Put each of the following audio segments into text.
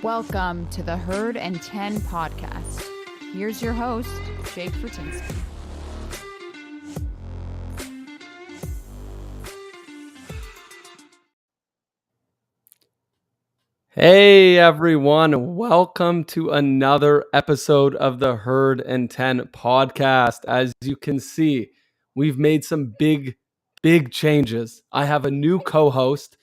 Welcome to the Herd and 10 podcast. Here's your host, Jake Fortinsky. Hey everyone, welcome to another episode of the Herd and 10 podcast. As you can see, we've made some big changes. I have a new co-host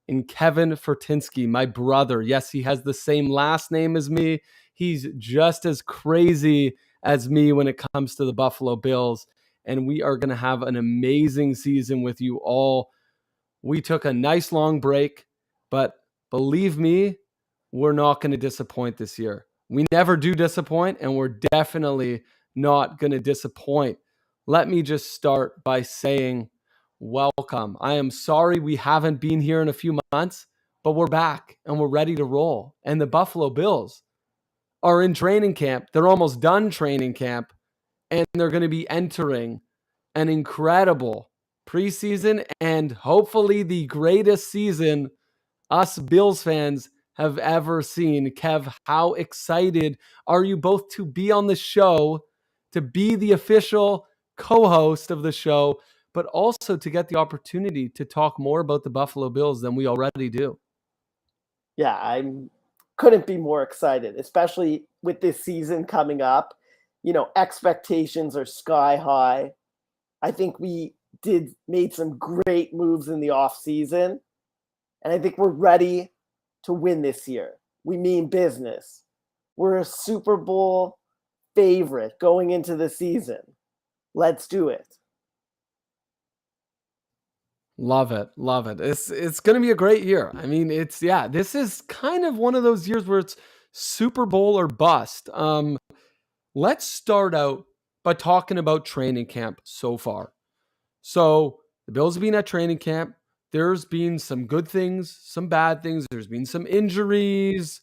in Kevin Fortinsky, my brother. Yes, he has the same last name as me. He's just as crazy as me when it comes to the Buffalo Bills. And we are going to have an amazing season with you all. We took a nice long break, but believe me, we're not going to disappoint this year. We never do disappoint, and we're definitely not going to disappoint. Let me just start by saying welcome. I am sorry we haven't been here in a few months, but we're back and we're ready to roll. And the Buffalo Bills are in training camp. They're almost done training camp, and they're going to be entering an incredible preseason and hopefully the greatest season us Bills fans have ever seen. Kev, how excited are you both to be on the show, to be the official co-host of the show, but also to get the opportunity to talk more about the Buffalo Bills than we already do? Yeah, couldn't be more excited, especially with this season coming up. You know, expectations are sky high. I think we made some great moves in the off season, and I think we're ready to win this year. We mean business. We're a Super Bowl favorite going into the season. Let's do it. Love it. Love it. It's going to be a great year. I mean, this is kind of one of those years where it's Super Bowl or bust. Let's start out by talking about training camp so far. So the Bills have been at training camp. There's been some good things, some bad things. There's been some injuries.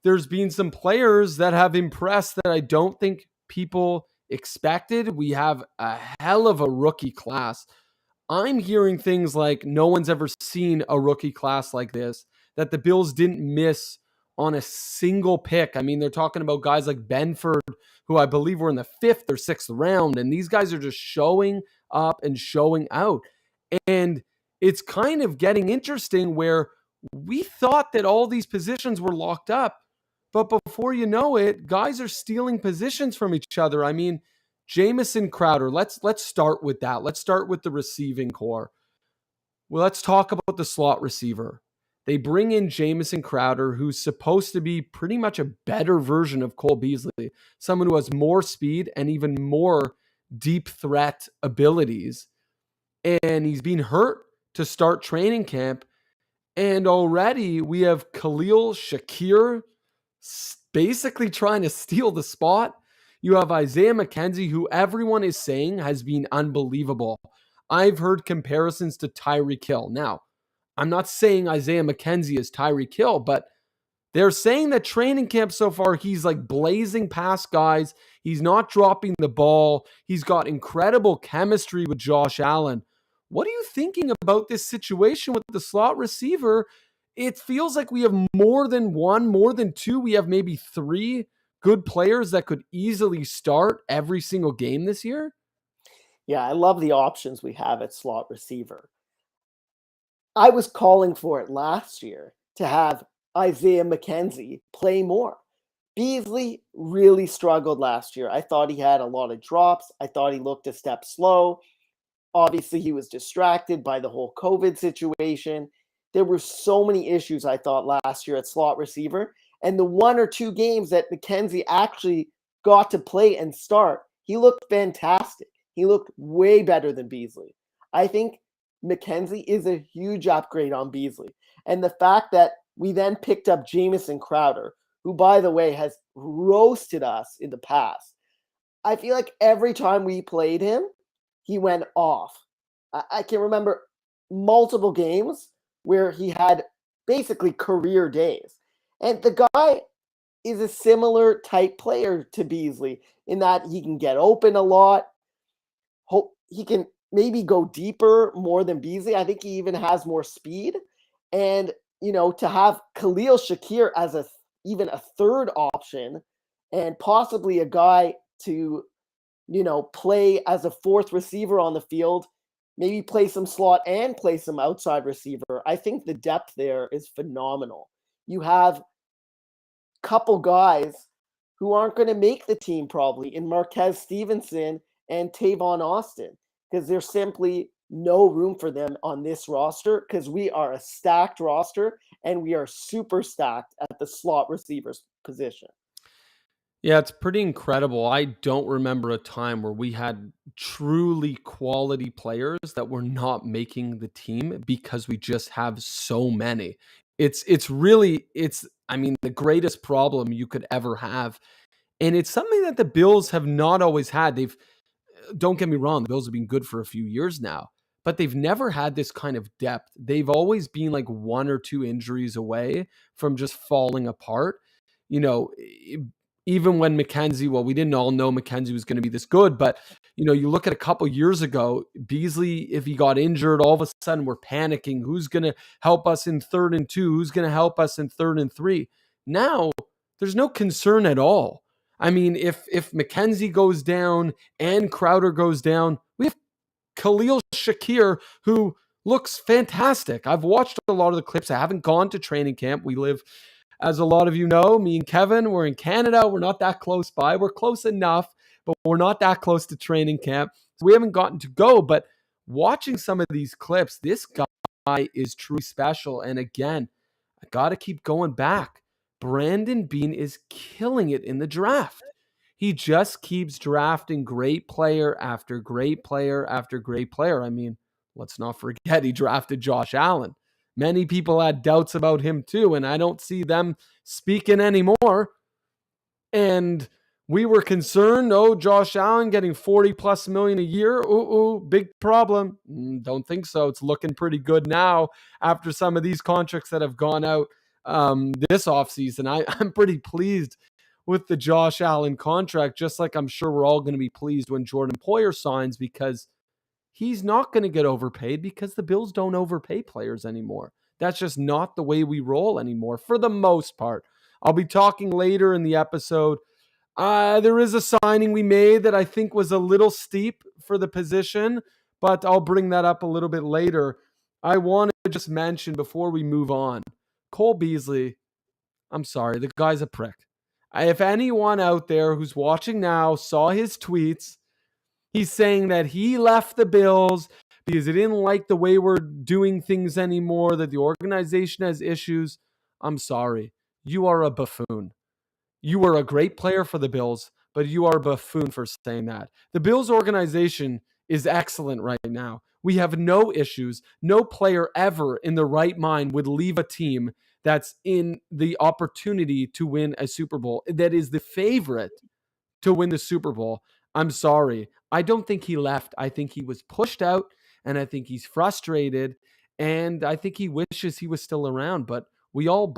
There's been some players that have impressed that I don't think people expected. We have a hell of a rookie class. I'm hearing things like no one's ever seen a rookie class like this, that the Bills didn't miss on a single pick. I mean, they're talking about guys like Benford, who I believe were in the 5th or 6th round, and these guys are just showing up and showing out. And it's kind of getting interesting where we thought that all these positions were locked up, but before you know it, guys are stealing positions from each other. I mean, Jamison Crowder, let's start with that. Let's start with the receiving core. Well, let's talk about the slot receiver. They bring in Jamison Crowder, who's supposed to be pretty much a better version of Cole Beasley, someone who has more speed and even more deep threat abilities. And he's been hurt to start training camp. And already we have Khalil Shakir basically trying to steal the spot. You have Isaiah McKenzie, who everyone is saying has been unbelievable. I've heard comparisons to Tyreek Hill. Now, I'm not saying Isaiah McKenzie is Tyreek Hill, but they're saying that training camp so far, he's like blazing past guys. He's not dropping the ball. He's got incredible chemistry with Josh Allen. What are you thinking about this situation with the slot receiver? It feels like we have more than one, more than two. We have maybe 3 good players that could easily start every single game this year. Yeah, I love the options we have at slot receiver. I was calling for it last year to have Isaiah McKenzie play more. Beasley really struggled last year. I thought he had a lot of drops. I thought he looked a step slow. Obviously, he was distracted by the whole COVID situation. There were so many issues, I thought, last year at slot receiver. And the 1 or 2 games that McKenzie actually got to play and start, he looked fantastic. He looked way better than Beasley. I think McKenzie is a huge upgrade on Beasley. And the fact that we then picked up Jamison Crowder, who, by the way, has roasted us in the past. I feel like every time we played him, he went off. I can remember multiple games where he had basically career days. And the guy is a similar type player to Beasley in that he can get open a lot. He can maybe go deeper more than Beasley. I think he even has more speed. And, you know, to have Khalil Shakir as a even a third option and possibly a guy to, play as a fourth receiver on the field, maybe play some slot and play some outside receiver. I think the depth there is phenomenal. You have a couple guys who aren't going to make the team probably in Marquez Stevenson and Tavon Austin, because there's simply no room for them on this roster, because we are a stacked roster and we are super stacked at the slot receivers position. Yeah, it's pretty incredible. I don't remember a time where we had truly quality players that were not making the team because we just have so many. I mean, the greatest problem you could ever have. And it's something that the Bills have not always had. Don't get me wrong, the Bills have been good for a few years now, but they've never had this kind of depth. They've always been like one or two injuries away from just falling apart. You know, even when McKenzie, well, we didn't all know McKenzie was going to be this good, but you look at a couple years ago, Beasley, if he got injured, all of a sudden we're panicking. Who's going to help us in 3rd and 2? Who's going to help us in 3rd and 3? Now, there's no concern at all. I mean, if McKenzie goes down and Crowder goes down, we have Khalil Shakir, who looks fantastic. I've watched a lot of the clips. I haven't gone to training camp. We live, as a lot of you know, me and Kevin, we're in Canada. We're not that close by. We're close enough, but we're not that close to training camp. So we haven't gotten to go. But watching some of these clips, this guy is truly special. And again, I got to keep going back. Brandon Beane is killing it in the draft. He just keeps drafting great player after great player after great player. I mean, let's not forget he drafted Josh Allen. Many people had doubts about him too, and I don't see them speaking anymore. And we were concerned, Josh Allen getting 40 plus million a year. Big problem. Don't think so. It's looking pretty good now after some of these contracts that have gone out this offseason. I'm pretty pleased with the Josh Allen contract, just like I'm sure we're all going to be pleased when Jordan Poyer signs, because he's not going to get overpaid, because the Bills don't overpay players anymore. That's just not the way we roll anymore for the most part. I'll be talking later in the episode. There is a signing we made that I think was a little steep for the position, but I'll bring that up a little bit later. I want to just mention before we move on, Cole Beasley, I'm sorry, the guy's a prick. If anyone out there who's watching now saw his tweets, he's saying that he left the Bills because he didn't like the way we're doing things anymore, that the organization has issues. I'm sorry. You are a buffoon. You were a great player for the Bills, but you are a buffoon for saying that. The Bills organization is excellent right now. We have no issues. No player ever in the right mind would leave a team that's in the opportunity to win a Super Bowl, that is the favorite to win the Super Bowl. I'm sorry. I don't think he left. I think he was pushed out, and I think he's frustrated, and I think he wishes he was still around. But we all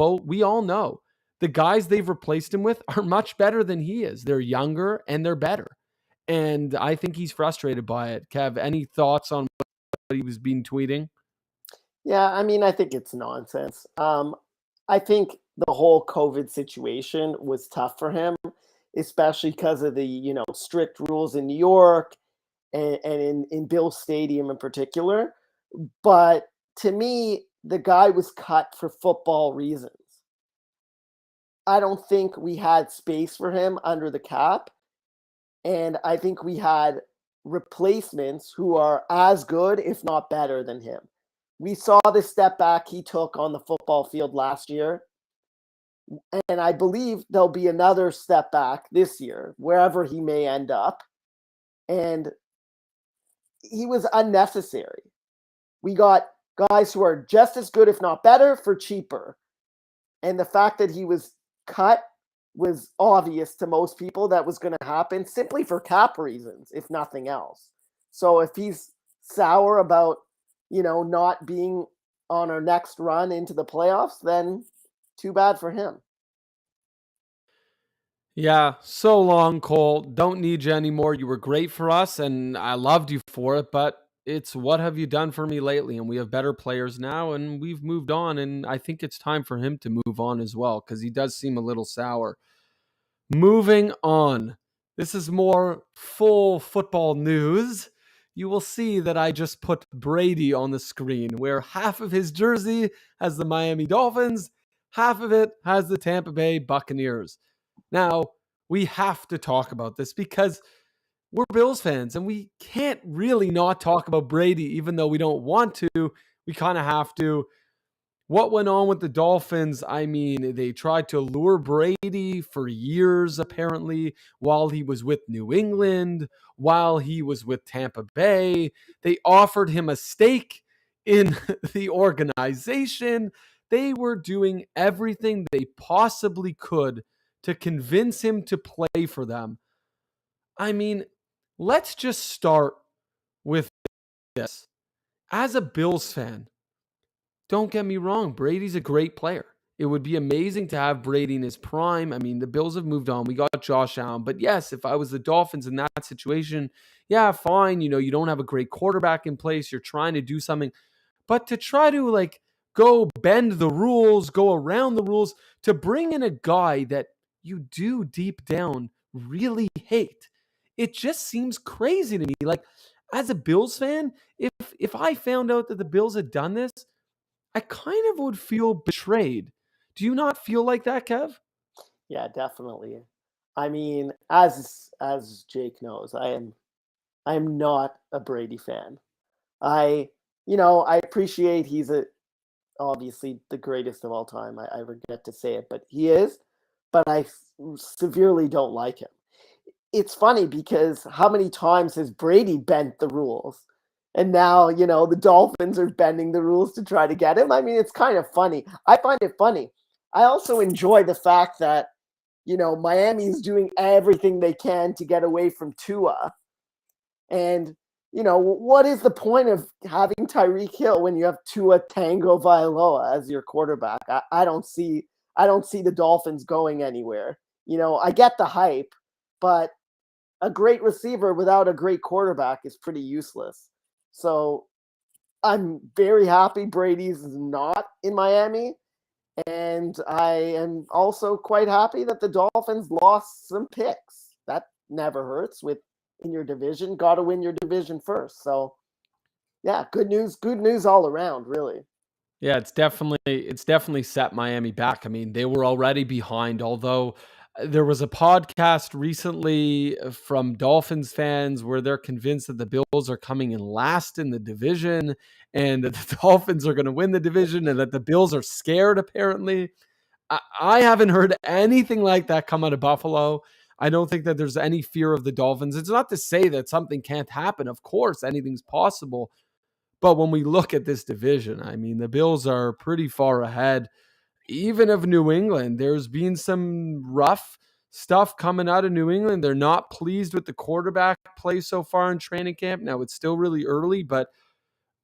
know the guys they've replaced him with are much better than he is. They're younger and they're better. And I think he's frustrated by it. Kev, any thoughts on what he was being tweeting? Yeah, I mean, I think it's nonsense. I think the whole COVID situation was tough for him, especially because of the, strict rules in New York and in Bill Stadium in particular. But to me, the guy was cut for football reasons. I don't think we had space for him under the cap. And I think we had replacements who are as good, if not better than him. We saw the step back he took on the football field last year. And I believe there'll be another step back this year, wherever he may end up. And he was unnecessary. We got guys who are just as good, if not better, for cheaper. And the fact that he was cut was obvious to most people that was going to happen simply for cap reasons, if nothing else. So if he's sour about, not being on our next run into the playoffs, then too bad for him. Yeah, so long, Cole. Don't need you anymore. You were great for us, and I loved you for it, but it's what have you done for me lately? And we have better players now, and we've moved on. And I think it's time for him to move on as well, because he does seem a little sour. Moving on. This is more full football news. You will see that I just put Brady on the screen, where half of his jersey has the Miami Dolphins, half of it has the Tampa Bay Buccaneers. Now, we have to talk about this because we're Bills fans and we can't really not talk about Brady, even though we don't want to. We kind of have to. What went on with the Dolphins? I mean, they tried to lure Brady for years, apparently, while he was with New England, while he was with Tampa Bay. They offered him a stake in the organization. They were doing everything they possibly could to convince him to play for them. I mean, let's just start with this. As a Bills fan, don't get me wrong, Brady's a great player. It would be amazing to have Brady in his prime. I mean, the Bills have moved on. We got Josh Allen. But yes, if I was the Dolphins in that situation, yeah, fine. You know, you don't have a great quarterback in place. You're trying to do something. But to try to like go bend the rules, go around the rules, to bring in a guy that you do deep down really hate, it just seems crazy to me. Like, as a Bills fan, if I found out that the Bills had done this, I kind of would feel betrayed. Do you not feel like that, Kev? Yeah, definitely. I mean, as Jake knows, I am not a Brady fan. I appreciate he's obviously the greatest of all time. I regret to say it, but he is. But I severely don't like him. It's funny because how many times has Brady bent the rules? And now, the Dolphins are bending the rules to try to get him. I mean, it's kind of funny. I find it funny. I also enjoy the fact that, Miami is doing everything they can to get away from Tua. And, what is the point of having Tyreek Hill when you have Tua Tango Vailoa as your quarterback? I don't see the Dolphins going anywhere. I get the hype, but a great receiver without a great quarterback is pretty useless. So I'm very happy Brady's not in Miami. And I am also quite happy that the Dolphins lost some picks. That never hurts in your division. Got to win your division first. So yeah, good news all around, really. Yeah, it's definitely set Miami back. I mean, they were already behind, although there was a podcast recently from Dolphins fans where they're convinced that the Bills are coming in last in the division and that the Dolphins are going to win the division and that the Bills are scared, apparently. I haven't heard anything like that come out of Buffalo. I don't think that there's any fear of the Dolphins. It's not to say that something can't happen. Of course, anything's possible. But when we look at this division, I mean, the Bills are pretty far ahead, even of New England. There's been some rough stuff coming out of New England. They're not pleased with the quarterback play so far in training camp. Now, it's still really early, but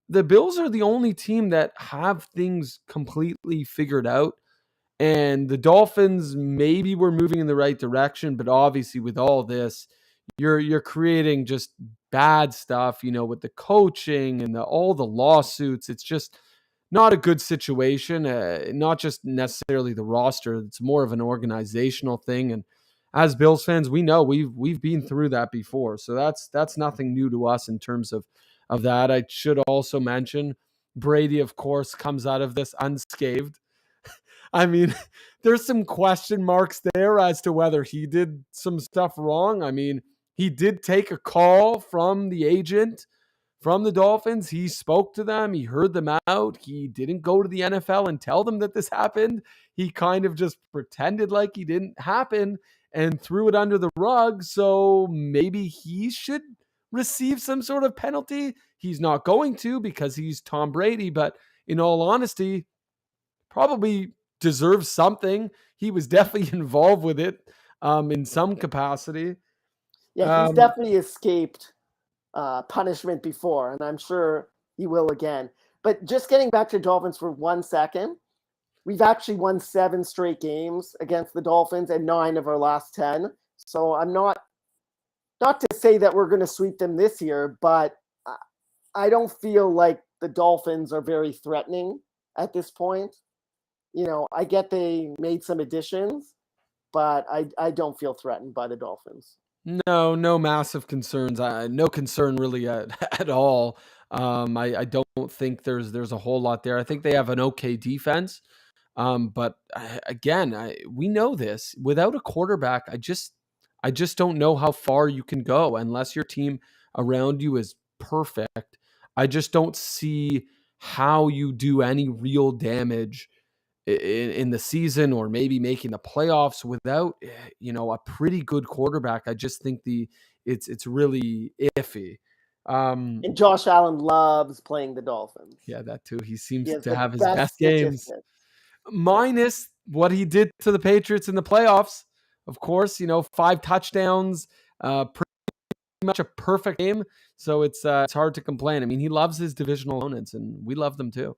the Bills are the only team that have things completely figured out. And the Dolphins maybe were moving in the right direction, but obviously with all this, you're creating just bad stuff, with the coaching and all the lawsuits. It's just not a good situation. Not just necessarily the roster; it's more of an organizational thing. And as Bills fans, we know we've been through that before, so that's nothing new to us in terms of that. I should also mention Brady, of course, comes out of this unscathed. I mean, there's some question marks there as to whether he did some stuff wrong. I mean, he did take a call from the agent from the Dolphins. He spoke to them. He heard them out. He didn't go to the NFL and tell them that this happened. He kind of just pretended like he didn't happen and threw it under the rug. So maybe he should receive some sort of penalty. He's not going to because he's Tom Brady, but in all honesty, probably deserves something. He was definitely involved with it in some capacity. Yeah, he's definitely escaped punishment before, and I'm sure he will again. But just getting back to Dolphins for 1 second, we've actually won 7 straight games against the Dolphins and 9 of our last 10. So I'm not to say that we're going to sweep them this year, but I don't feel like the Dolphins are very threatening at this point. I get they made some additions, but I don't feel threatened by the Dolphins. No massive concerns. No concern really at all. I don't think there's a whole lot there. I think they have an okay defense. But again, we know this. Without a quarterback, I just don't know how far you can go unless your team around you is perfect. I just don't see how you do any real damage in the season or maybe making the playoffs without a pretty good quarterback. I just think it's really iffy. And Josh Allen loves playing the Dolphins. Yeah, that too. He He seems has to the have his best best games, statistics. minus what he did to the Patriots in the playoffs. Of course, 5 touchdowns, pretty much a perfect game. So it's hard to complain. I mean, he loves his divisional opponents, and we love them too.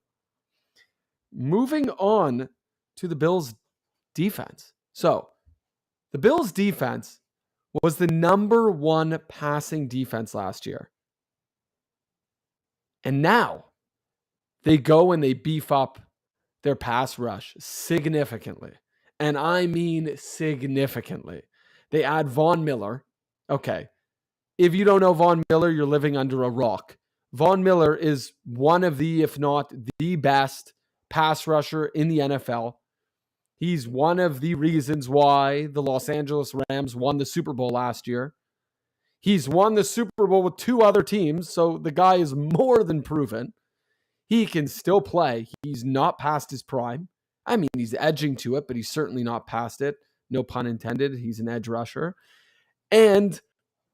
Moving on to the Bills' defense. So the Bills' defense was the number 1 passing defense last year. And now they go and they beef up their pass rush significantly. And I mean significantly. They add Von Miller. Okay. If you don't know Von Miller, you're living under a rock. Von Miller is one of the, if not the best pass rusher in the NFL. He's one of the reasons why the Los Angeles Rams won the Super Bowl last year. He's won the Super Bowl with 2 other teams, so the guy is more than proven. He can still play. He's not past his prime. I mean, he's edging to it, but he's certainly not past it. No pun intended. He's an edge rusher. And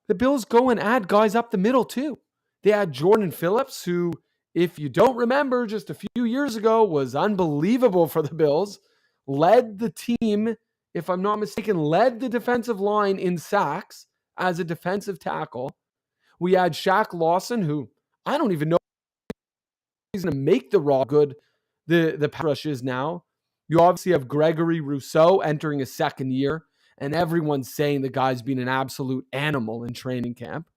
the Bills go and add guys up the middle too. They add Jordan Phillips, who, if you don't remember, just a few years ago was unbelievable for the Bills. Led the team, if I'm not mistaken, led the defensive line in sacks as a defensive tackle. We add Shaq Lawson, who I don't even know he's going to make the raw good the pass rush is now. You obviously have Gregory Rousseau entering his second year, and everyone's saying the guy's been an absolute animal in training camp.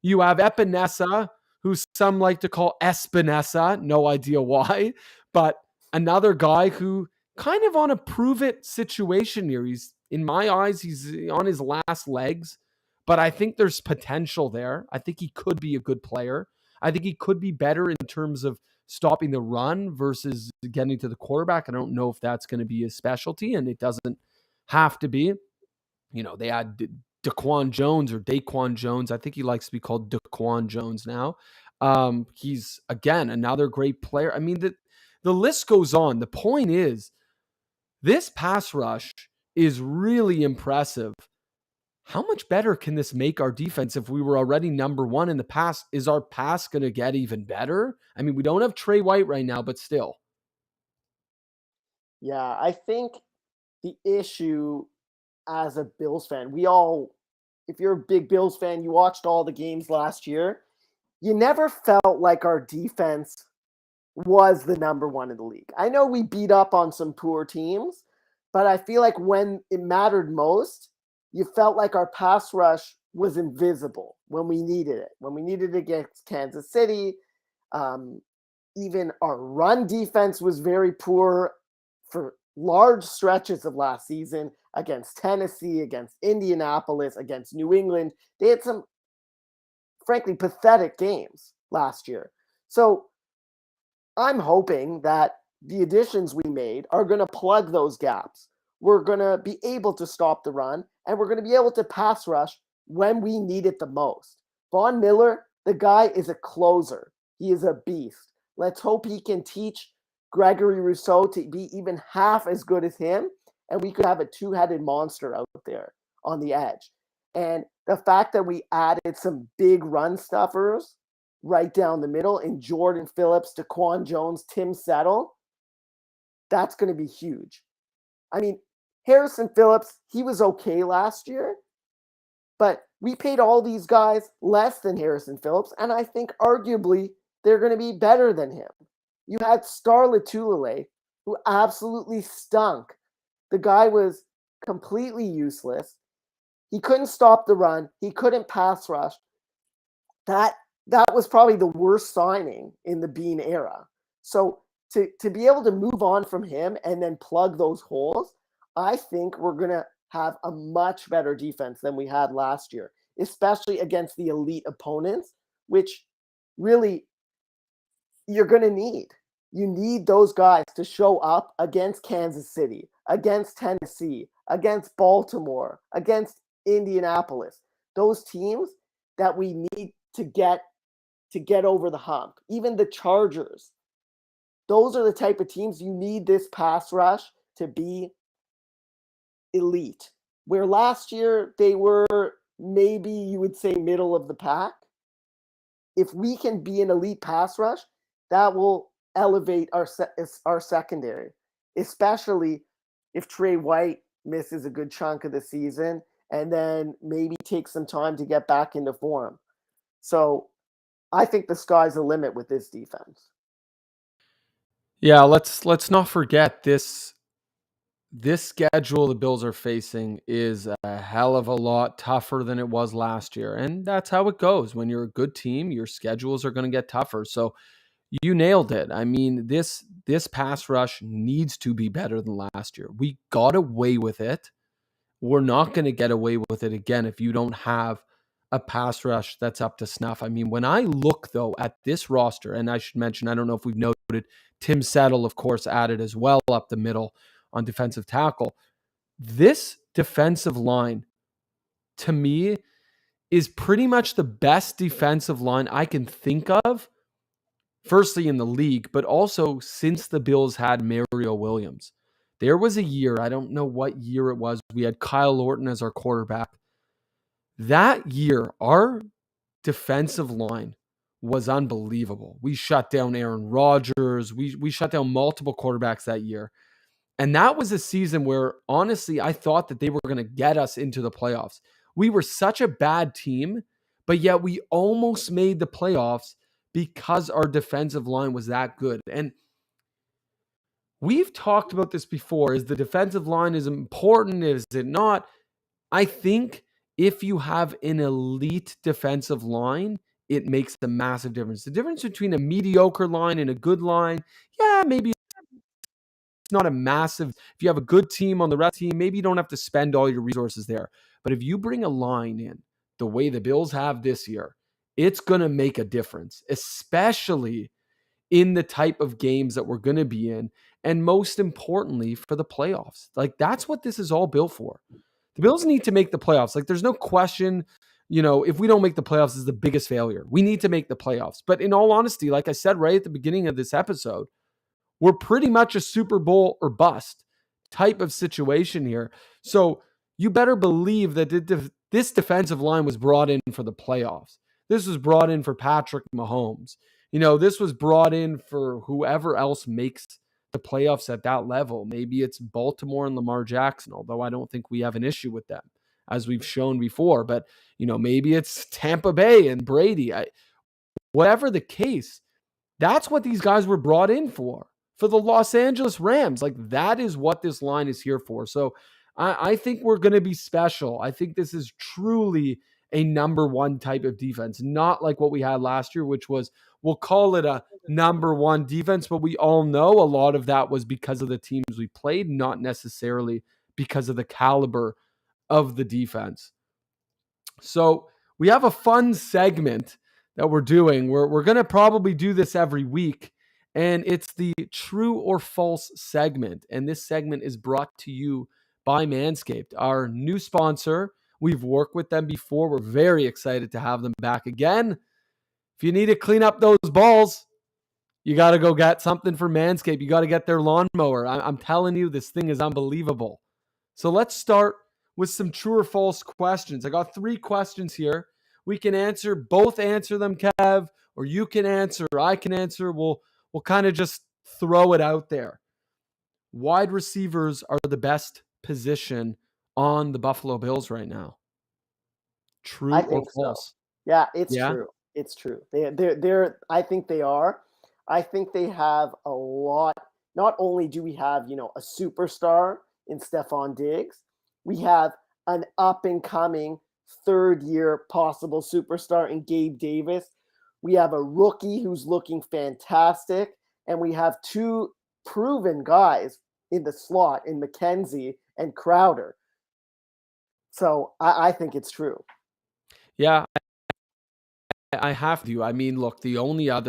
You have Epinesa, who some like to call Espinesa, no idea why, but another guy who kind of on a prove-it situation here. He's, in my eyes, he's on his last legs, but I think there's potential there. I think he could be a good player. I think he could be better in terms of stopping the run versus getting to the quarterback. I don't know if that's going to be his specialty, and it doesn't have to be. They had Daquan Jones or Daquan Jones. I think he likes to be called Daquan Jones now. He's, again, another great player. I mean, the list goes on. The point is, this pass rush is really impressive. How much better can this make our defense if we were already number 1 in the pass? Is our pass going to get even better? I mean, we don't have Trey White right now, but still. Yeah, I think the issue as a Bills fan, if you're a big Bills fan, you watched all the games last year, you never felt like our defense was the number 1 in the league. I know we beat up on some poor teams, but I feel like when it mattered most, you felt like our pass rush was invisible when we needed it. When we needed it against Kansas City, even our run defense was very poor for large stretches of last season against Tennessee, against Indianapolis, against New England. They had some, frankly, pathetic games last year. So I'm hoping that the additions we made are going to plug those gaps. We're going to be able to stop the run, and we're going to be able to pass rush when we need it the most. Von Miller, the guy is a closer. He is a beast. Let's hope he can teach Gregory Rousseau to be even half as good as him, and we could have a 2-headed monster out there on the edge. And the fact that we added some big run stuffers right down the middle in Jordan Phillips, Daquan Jones, Tim Settle, that's going to be huge. I mean, Harrison Phillips, he was okay last year, but we paid all these guys less than Harrison Phillips, and I think arguably they're going to be better than him. You had Star Lotulelei, who absolutely stunk. The guy was completely useless. He couldn't stop the run. He couldn't pass rush. That that was probably the worst signing in the Bean era. So to be able to move on from him and then plug those holes, I think we're going to have a much better defense than we had last year, especially against the elite opponents, which really you're going to need. You need those guys to show up against Kansas City, against Tennessee, against Baltimore, against Indianapolis. Those teams that we need to get over the hump. Even the Chargers. Those are the type of teams you need this pass rush to be elite. Where last year they were maybe you would say middle of the pack. If we can be an elite pass rush, that will elevate our secondary, especially if Trey White misses a good chunk of the season and then maybe takes some time to get back into form. So I think the sky's the limit with this defense. Yeah, let's not forget this schedule the Bills are facing is a hell of a lot tougher than it was last year. And that's how it goes. When you're a good team, your schedules are going to get tougher. So you nailed it. I mean, this pass rush needs to be better than last year. We got away with it. We're not going to get away with it again if you don't have a pass rush that's up to snuff. I mean, when I look, though, at this roster, and I should mention, I don't know if we've noted, Tim Settle, of course, added as well up the middle on defensive tackle. This defensive line, to me, is pretty much the best defensive line I can think of, firstly in the league, but also since the Bills had Mario Williams. There was a year, I don't know what year it was, we had Kyle Orton as our quarterback. That year, our defensive line was unbelievable. We shut down Aaron Rodgers. We shut down multiple quarterbacks that year. And that was a season where, honestly, I thought that they were going to get us into the playoffs. We were such a bad team, but yet we almost made the playoffs because our defensive line was that good. And we've talked about this before. Is the defensive line is important? Is it not? I think if you have an elite defensive line, it makes a massive difference. The difference between a mediocre line and a good line, yeah, maybe it's not a massive. If you have a good team on the rest team, maybe you don't have to spend all your resources there. But if you bring a line in the way the Bills have this year, it's going to make a difference, especially in the type of games that we're going to be in. And most importantly, for the playoffs. Like, that's what this is all built for. The Bills need to make the playoffs. Like, there's no question, if we don't make the playoffs, it's the biggest failure. We need to make the playoffs. But in all honesty, like I said right at the beginning of this episode, we're pretty much a Super Bowl or bust type of situation here. So you better believe that this defensive line was brought in for the playoffs. This was brought in for Patrick Mahomes. This was brought in for whoever else makes the playoffs at that level. Maybe it's Baltimore and Lamar Jackson, although I don't think we have an issue with them, as we've shown before. But, maybe it's Tampa Bay and Brady. Whatever the case, that's what these guys were brought in for the Los Angeles Rams. Like, that is what this line is here for. So I think we're going to be special. I think this is truly a number one type of defense, not like what we had last year, which was, we'll call it a number one defense, but we all know a lot of that was because of the teams we played, not necessarily because of the caliber of the defense. So we have a fun segment that we're doing. We're going to probably do this every week, and it's the true or false segment. And this segment is brought to you by Manscaped, our new sponsor. We've worked with them before. We're very excited to have them back again. If you need to clean up those balls, you got to go get something from Manscaped. You got to get their lawnmower. I'm telling you, this thing is unbelievable. So let's start with some true or false questions. I got 3 questions here. We can both answer them, Kev, or you can answer, or I can answer. We'll kind of just throw it out there. Wide receivers are the best position on the Buffalo Bills right now. True or false? So. Yeah, it's true. It's true. They're I think they are. I think they have a lot. Not only do we have, a superstar in Stephon Diggs, we have an up and coming 3rd-year possible superstar in Gabe Davis. We have a rookie who's looking fantastic, and we have two proven guys in the slot in McKenzie and Crowder. So I think it's true. Yeah, I have to. I mean, look, the only other,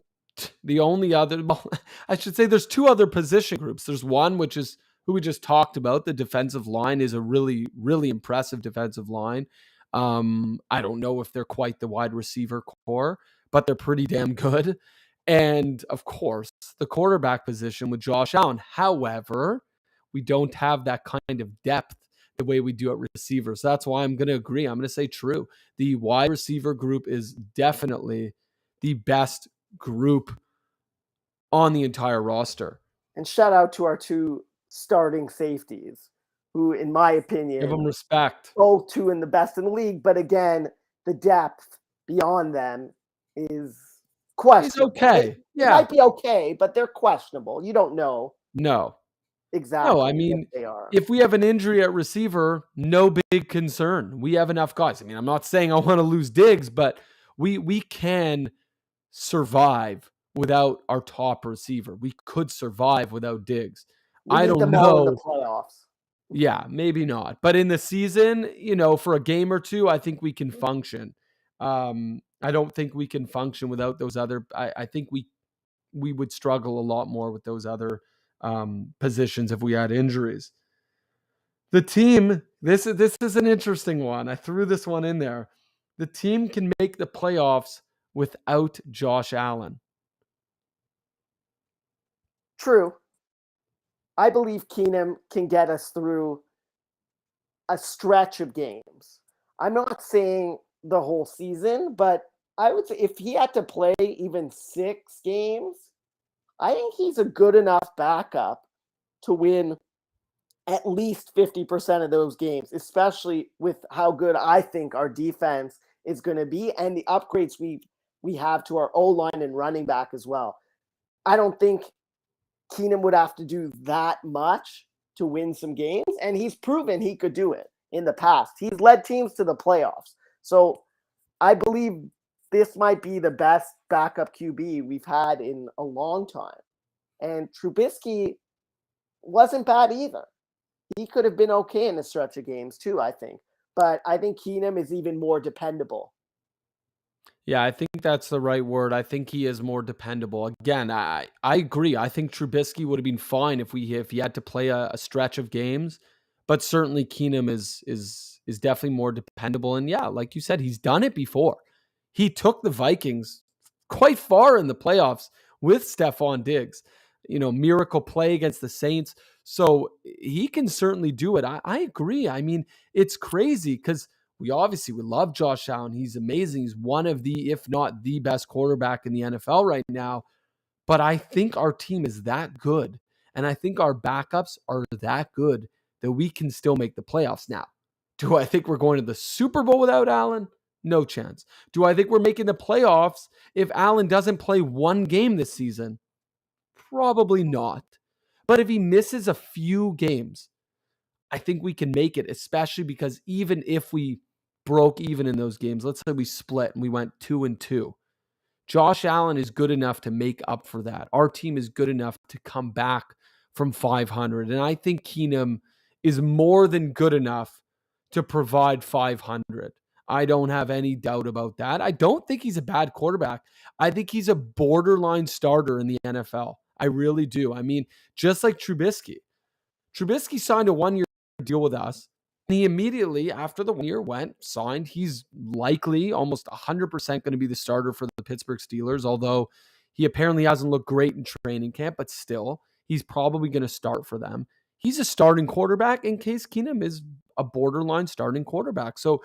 well, I should say there's two other position groups. There's one, which is who we just talked about. The defensive line is a really, really impressive defensive line. I don't know if they're quite the wide receiver core, but they're pretty damn good. And of course, the quarterback position with Josh Allen. However, we don't have that kind of depth the way we do at receivers. So that's why I'm going to agree. I'm going to say true. The wide receiver group is definitely the best group on the entire roster. And shout out to our two starting safeties, who, in my opinion, give them respect. Both two in the best in the league. But again, the depth beyond them is questionable. It's okay. It might be okay, but they're questionable. You don't know. No. Exactly. No, I mean, they are. If we have an injury at receiver, no big concern. We have enough guys. I mean, I'm not saying I want to lose Diggs, but we can survive without our top receiver. We could survive without Diggs. I don't know. In the playoffs. Yeah, maybe not. But in the season, for a game or two, I think we can function. I don't think we can function without those other. I think we would struggle a lot more with those other positions if we had injuries. The team, this is an interesting one. I threw this one in there. The team can make the playoffs without Josh Allen. True. I believe Keenum can get us through a stretch of games. I'm not saying the whole season, but I would say if he had to play even 6 games, I think he's a good enough backup to win at least 50% of those games, especially with how good I think our defense is going to be and the upgrades we have to our O-line and running back as well. I don't think Keenum would have to do that much to win some games, and he's proven he could do it in the past. He's led teams to the playoffs. So I believe this might be the best backup QB we've had in a long time. And Trubisky wasn't bad either. He could have been okay in a stretch of games too, I think. But I think Keenum is even more dependable. Yeah, I think that's the right word. I think he is more dependable. Again, I agree. I think Trubisky would have been fine if he had to play a stretch of games, but certainly Keenum is definitely more dependable. And yeah, like you said, he's done it before. He took the Vikings quite far in the playoffs with Stephon Diggs. Miracle play against the Saints. So he can certainly do it. I agree. I mean, it's crazy because we love Josh Allen. He's amazing. He's one of the, if not the best quarterback in the NFL right now. But I think our team is that good. And I think our backups are that good that we can still make the playoffs now. Do I think we're going to the Super Bowl without Allen? No chance. Do I think we're making the playoffs if Allen doesn't play one game this season? Probably not. But if he misses a few games, I think we can make it, especially because even if we broke even in those games, let's say we split and we went 2-2, Josh Allen is good enough to make up for that. Our team is good enough to come back from 500. And I think Keenum is more than good enough to provide 500. I don't have any doubt about that. I don't think he's a bad quarterback. I think he's a borderline starter in the NFL. I really do. I mean, just like Trubisky. Trubisky signed a 1-year deal with us. And he immediately, after the 1 year signed. He's likely almost 100% going to be the starter for the Pittsburgh Steelers, although he apparently hasn't looked great in training camp, but still, he's probably going to start for them. He's a starting quarterback in case Keenum is a borderline starting quarterback. So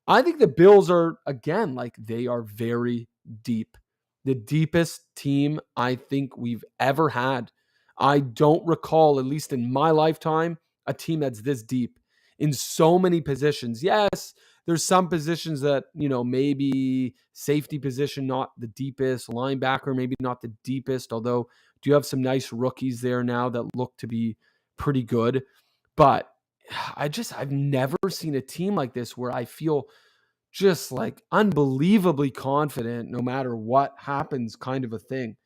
I think the Bills are, again, they are very deep. The deepest team I think we've ever had. I don't recall, at least in my lifetime, a team that's this deep in so many positions. Yes, there's some positions that, maybe safety position, not the deepest, linebacker, maybe not the deepest, although do you have some nice rookies there now that look to be pretty good. But I've never seen a team like this where I feel just like unbelievably confident no matter what happens kind of a thing.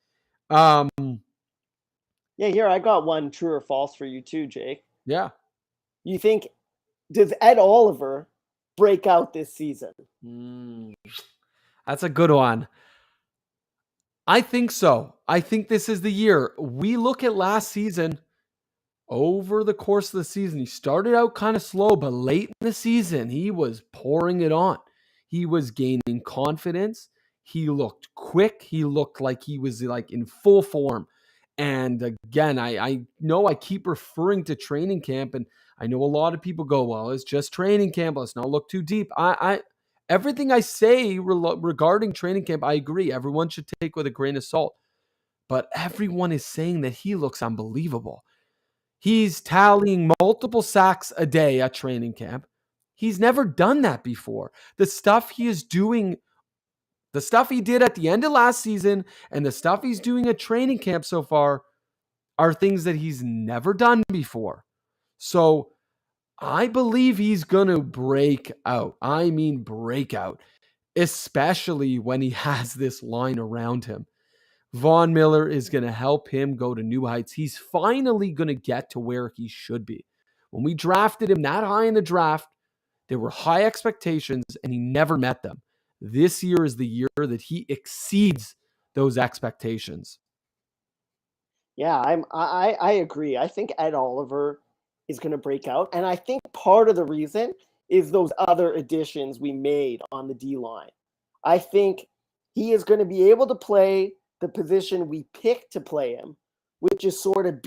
Yeah, here I got one true or false for you too, Jake. Yeah. You think, does Ed Oliver break out this season? That's a good one. I think so. I think this is the year. We look at last season. Over the course of the season, he started out kind of slow, but late in the season, he was pouring it on. He was gaining confidence. He looked quick. He looked like he was like in full form. And again, I know I keep referring to training camp, and I know a lot of people go, well, it's just training camp. Let's not look too deep. Everything I say regarding training camp, I agree. Everyone should take with a grain of salt. But everyone is saying that he looks unbelievable. He's tallying multiple sacks a day at training camp. He's never done that before. The stuff he is doing, the stuff he did at the end of last season and the stuff he's doing at training camp so far are things that he's never done before. So I believe he's going to break out. I mean, break out, especially when he has this line around him. Von Miller is going to help him go to new heights. He's finally going to get to where he should be. When we drafted him that high in the draft, there were high expectations and he never met them. This year is the year that he exceeds those expectations. Yeah, I agree. I think Ed Oliver is going to break out, and I think part of the reason is those other additions we made on the D line. I think he is going to be able to play the position we picked to play him, which is sort of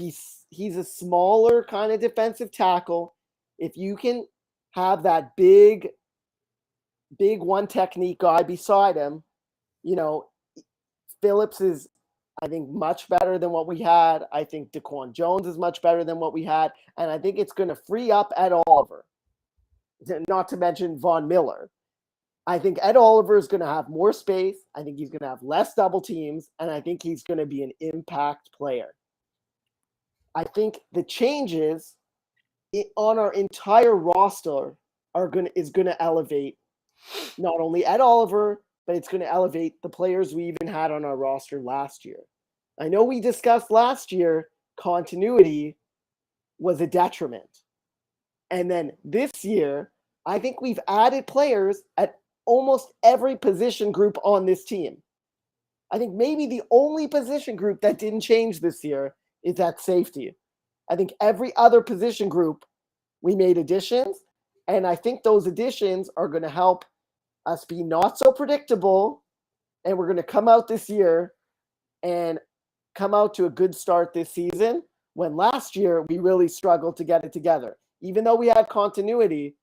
he's a smaller kind of defensive tackle. If you can have that big one technique guy beside him, Phillips is, I think, much better than what we had. I think Daquan Jones is much better than what we had. And I think it's going to free up Ed Oliver, not to mention Von Miller. I think Ed Oliver is going to have more space. I think he's going to have less double teams. And I think he's going to be an impact player. I think the changes on our entire roster is going to elevate not only Ed Oliver, but it's going to elevate the players we even had on our roster last year. I know we discussed last year continuity was a detriment. And then this year, I think we've added players at almost every position group on this team. I think maybe the only position group that didn't change this year is at safety. I think every other position group we made additions, and I think those additions are going to help us be not so predictable, and we're going to come out this year and come out to a good start this season, when last year we really struggled to get it together. Even though we had continuity,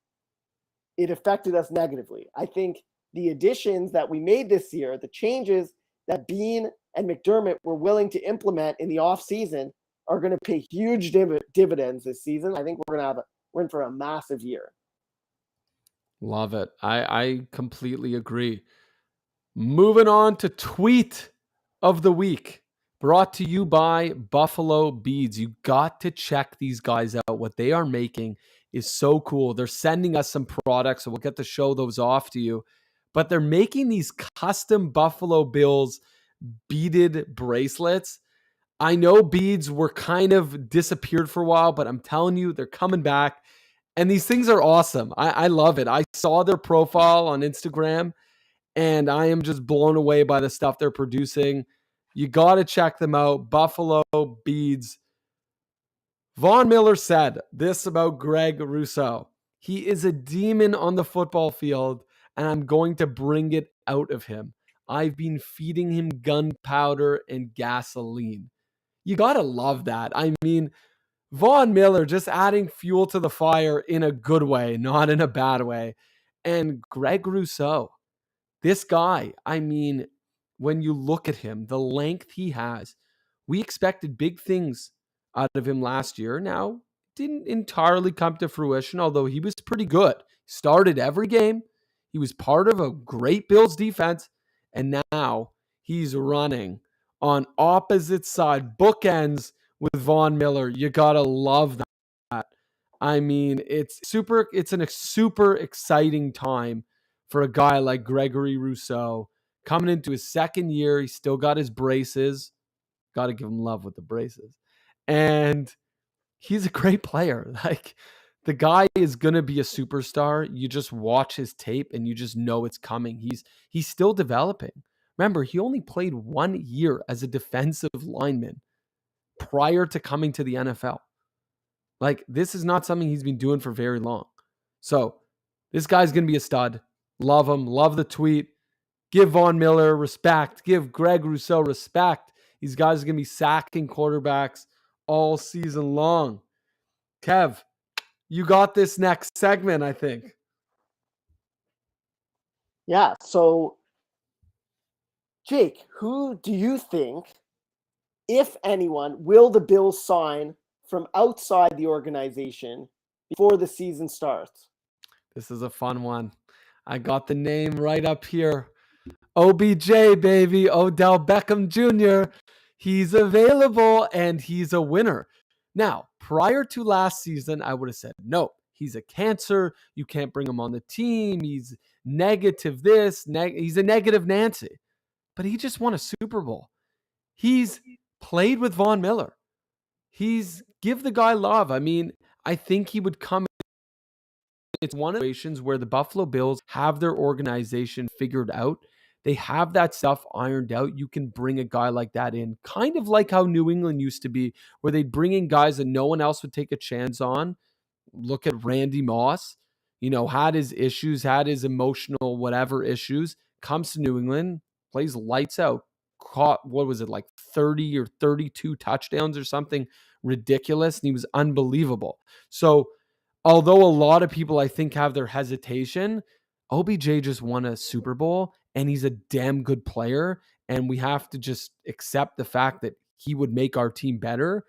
it affected us negatively. I think the additions that we made this year, the changes that Bean and McDermott were willing to implement in the offseason are going to pay huge dividends this season. I think we're in for a massive year. Love it. I completely agree. Moving on to tweet of the week, brought to you by Buffalo Beads. You got to check these guys out. What they are making is so cool. They're sending us some products, so we'll get to show those off to you. But they're making these custom Buffalo Bills beaded bracelets. I know beads were kind of disappeared for a while, but I'm telling you, they're coming back. And these things are awesome. I love it. I saw their profile on Instagram, and I am just blown away by the stuff they're producing. You got to check them out. Buffalo Beads. Von Miller said this about Greg Rousseau. He is a demon on the football field, and I'm going to bring it out of him. I've been feeding him gunpowder and gasoline. You got to love that. I mean, Von Miller just adding fuel to the fire in a good way, not in a bad way. And Greg Rousseau, this guy, I mean, when you look at him, the length he has, we expected big things out of him last year. Now, didn't entirely come to fruition, although he was pretty good. Started every game. He was part of a great Bills defense. And now he's running on opposite side, bookends with Von Miller. You got to love that. I mean, it's a super exciting time for a guy like Gregory Rousseau coming into his second year. He's still got his braces. Got to give him love with the braces. And he's a great player. Like, the guy is going to be a superstar. You just watch his tape and you just know it's coming. He's still developing. Remember, he only played 1 year as a defensive lineman prior to coming to the NFL. Like, this is not something he's been doing for very long. So this guy's going to be a stud. Love him. Love the tweet. Give Von Miller respect. Give Greg Rousseau respect. These guys are going to be sacking quarterbacks all season long. Kev, you got this next segment, I think. Yeah. So, Jake, who do you think, if anyone, will the Bills sign from outside the organization before the season starts? This is a fun one. I got the name right up here. OBJ, baby. Odell Beckham Jr. He's available and he's a winner. Now, prior to last season, I would have said, no, he's a cancer. You can't bring him on the team. He's negative this. He's a negative Nancy. But he just won a Super Bowl. He's played with Von Miller. Give the guy love. I mean, I think he would come. It's one of the situations where the Buffalo Bills have their organization figured out. They have that stuff ironed out. You can bring a guy like that in, kind of like how New England used to be, where they'd bring in guys that no one else would take a chance on. Look at Randy Moss, had his issues, had his emotional whatever issues, comes to New England, plays lights out, caught, what was it, like 30 or 32 touchdowns or something ridiculous, and he was unbelievable. So although a lot of people, I think, have their hesitation, OBJ just won a Super Bowl, and he's a damn good player, and we have to just accept the fact that he would make our team better.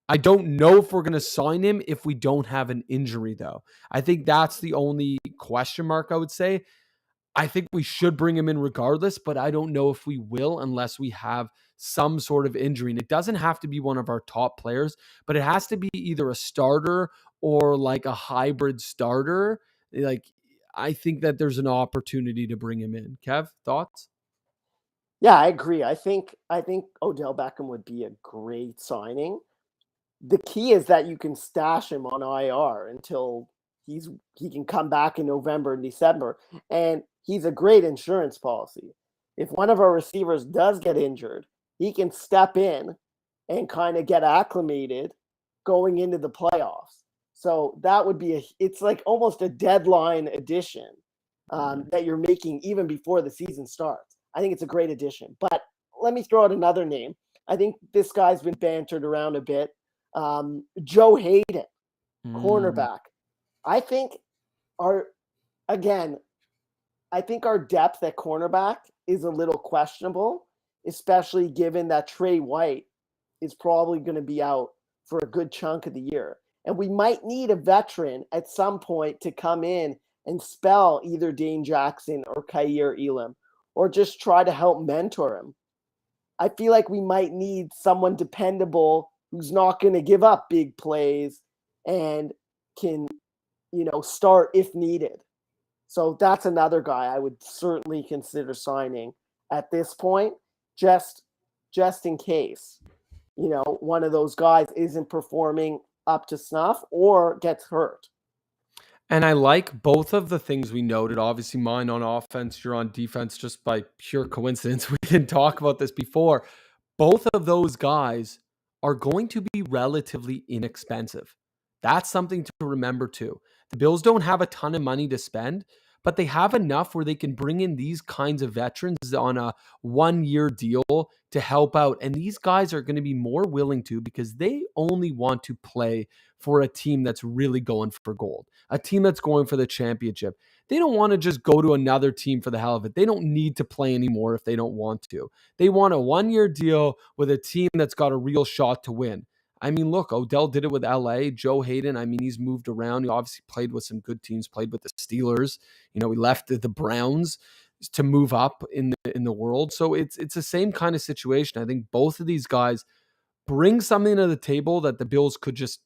I don't know if we're going to sign him if we don't have an injury, though. I think that's the only question mark I would say. I think we should bring him in regardless, but I don't know if we will unless we have some sort of injury. And it doesn't have to be one of our top players, but it has to be either a starter or like a hybrid starter. Like, I think that there's an opportunity to bring him in. Kev, thoughts? Yeah, I agree. I think Odell Beckham would be a great signing. The key is that you can stash him on IR until he can come back in November and December. And he's a great insurance policy. If one of our receivers does get injured, he can step in and kind of get acclimated going into the playoffs. So that would be it's like almost a deadline addition that you're making even before the season starts. I think it's a great addition. But let me throw out another name. I think this guy's been bantered around a bit. Joe Hayden, cornerback. I think our depth at cornerback is a little questionable, especially given that Trey White is probably going to be out for a good chunk of the year. And we might need a veteran at some point to come in and spell either Dane Jackson or Kaiir Elam, or just try to help mentor him. I feel like we might need someone dependable who's not going to give up big plays and can, start if needed. So that's another guy I would certainly consider signing at this point, just in case, one of those guys isn't performing up to snuff or gets hurt. And I like both of the things we noted. Obviously, mine on offense, you're on defense, just by pure coincidence. We didn't talk about this before. Both of those guys are going to be relatively inexpensive. That's something to remember too. The Bills don't have a ton of money to spend, but they have enough where they can bring in these kinds of veterans on a 1-year deal to help out. And these guys are going to be more willing to, because they only want to play for a team that's really going for gold, a team that's going for the championship. They don't want to just go to another team for the hell of it. They don't need to play anymore if they don't want to. They want a 1-year deal with a team that's got a real shot to win. I mean, look, Odell did it with LA. Joe Hayden, I mean, he's moved around. He obviously played with some good teams, played with the Steelers. He left the Browns to move up in the world. So it's the same kind of situation. I think both of these guys bring something to the table that the Bills could just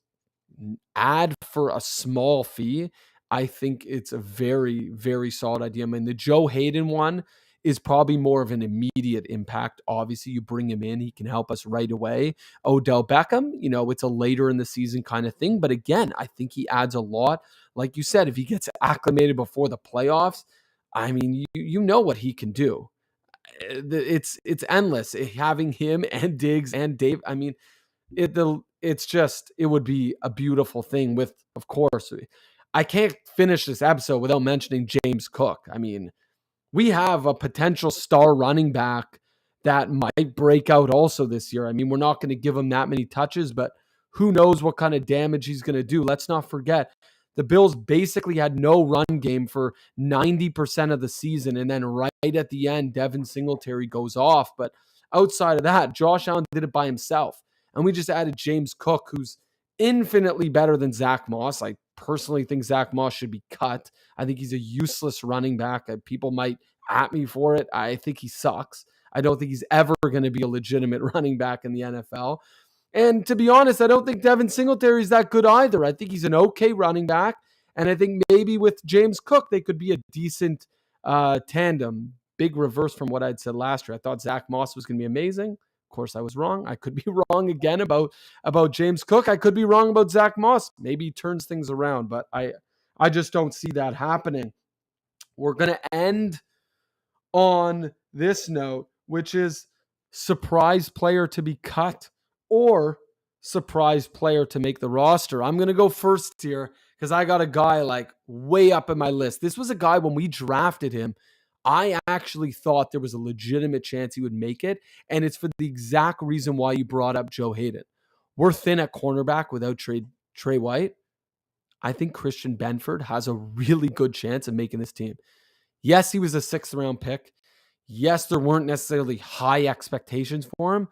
add for a small fee. I think it's a very, very solid idea. I mean, the Joe Hayden one is probably more of an immediate impact. Obviously, you bring him in, he can help us right away. Odell Beckham, it's a later in the season kind of thing. But again, I think he adds a lot. Like you said, if he gets acclimated before the playoffs, I mean, you know what he can do. It's endless having him and Diggs and Dave. I mean, it would be a beautiful thing with, of course, I can't finish this episode without mentioning James Cook. I mean, we have a potential star running back that might break out also this year. I mean, we're not going to give him that many touches, but who knows what kind of damage he's going to do. Let's not forget, the Bills basically had no run game for 90% of the season. And then right at the end, Devin Singletary goes off. But outside of that, Josh Allen did it by himself. And we just added James Cook, who's infinitely better than Zach Moss. I personally think Zach Moss should be cut. I think he's a useless running back. People might at me for it. I think he sucks. I don't think he's ever going to be a legitimate running back in the NFL. And to be honest, I don't think Devin Singletary is that good either. I think he's an okay running back. And I think maybe with James Cook, they could be a decent tandem. Big reverse from what I'd said last year. I thought Zach Moss was going to be amazing. Of course, I was wrong. I could be wrong again about James Cook. I could be wrong about Zach Moss. Maybe he turns things around, but I just don't see that happening. We're going to end on this note, which is surprise player to be cut or surprise player to make the roster. I'm going to go first here because I got a guy like way up in my list. This was a guy when we drafted him, I actually thought there was a legitimate chance he would make it. And it's for the exact reason why you brought up Joe Hayden. We're thin at cornerback without Trey White. I think Christian Benford has a really good chance of making this team. Yes, he was a 6th round pick. Yes, there weren't necessarily high expectations for him,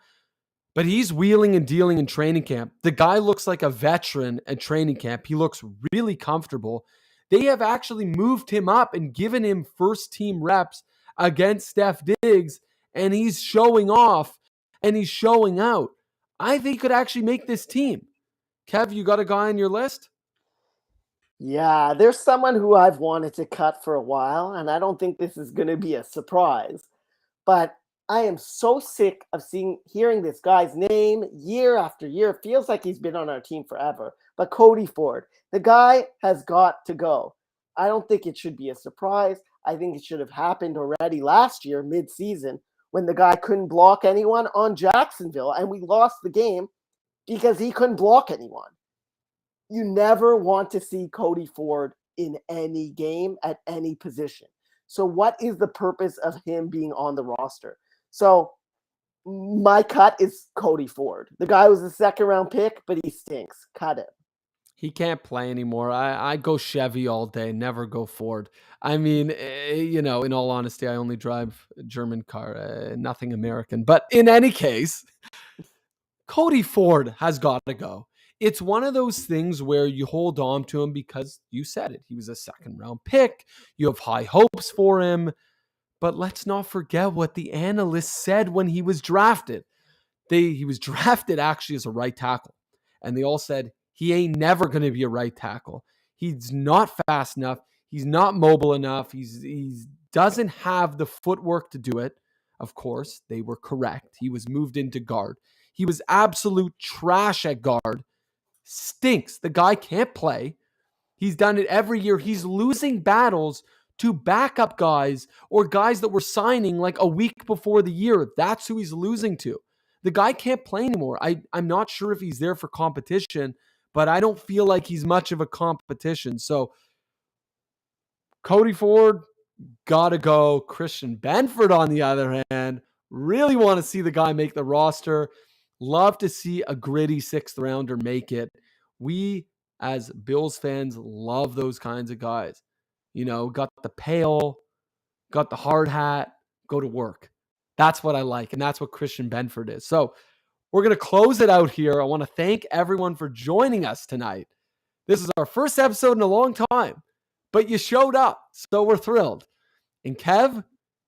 but he's wheeling and dealing in training camp. The guy looks like a veteran at training camp. He looks really comfortable. They have actually moved him up and given him first team reps against Steph Diggs, and he's showing off and he's showing out. I think he could actually make this team. Kev, you got a guy on your list? Yeah, there's someone who I've wanted to cut for a while, and I don't think this is going to be a surprise. But I am so sick of hearing this guy's name year after year. It feels like he's been on our team forever. But Cody Ford, the guy has got to go. I don't think it should be a surprise. I think it should have happened already last year, mid-season, when the guy couldn't block anyone on Jacksonville, and we lost the game because he couldn't block anyone. You never want to see Cody Ford in any game at any position. So what is the purpose of him being on the roster? So my cut is Cody Ford. The guy was a 2nd round pick, but he stinks. Cut him. He can't play anymore. I go Chevy all day, never go Ford. I mean, in all honesty, I only drive a German car, nothing American. But in any case, Cody Ford has got to go. It's one of those things where you hold on to him because you said it. He was a 2nd round pick. You have high hopes for him. But let's not forget what the analysts said when he was drafted. He was drafted actually as a right tackle. And they all said, he ain't never going to be a right tackle. He's not fast enough. He's not mobile enough. He doesn't have the footwork to do it. Of course, they were correct. He was moved into guard. He was absolute trash at guard. Stinks. The guy can't play. He's done it every year. He's losing battles to backup guys or guys that were signing like a week before the year. That's who he's losing to. The guy can't play anymore. I'm not sure if he's there for competition, but I don't feel like he's much of a competition. So Cody Ford, gotta go. Christian Benford, on the other hand, really want to see the guy make the roster. Love to see a gritty 6th rounder make it. We, as Bills fans, love those kinds of guys. Got the pail, got the hard hat, go to work. That's what I like, and that's what Christian Benford is. So we're going to close it out here. I want to thank everyone for joining us tonight. This is our first episode in a long time, but you showed up, so we're thrilled. And Kev,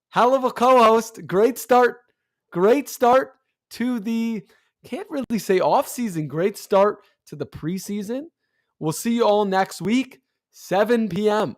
hell of a co-host. Great start to the, can't really say off-season, great start to the preseason. We'll see you all next week. 7 p.m.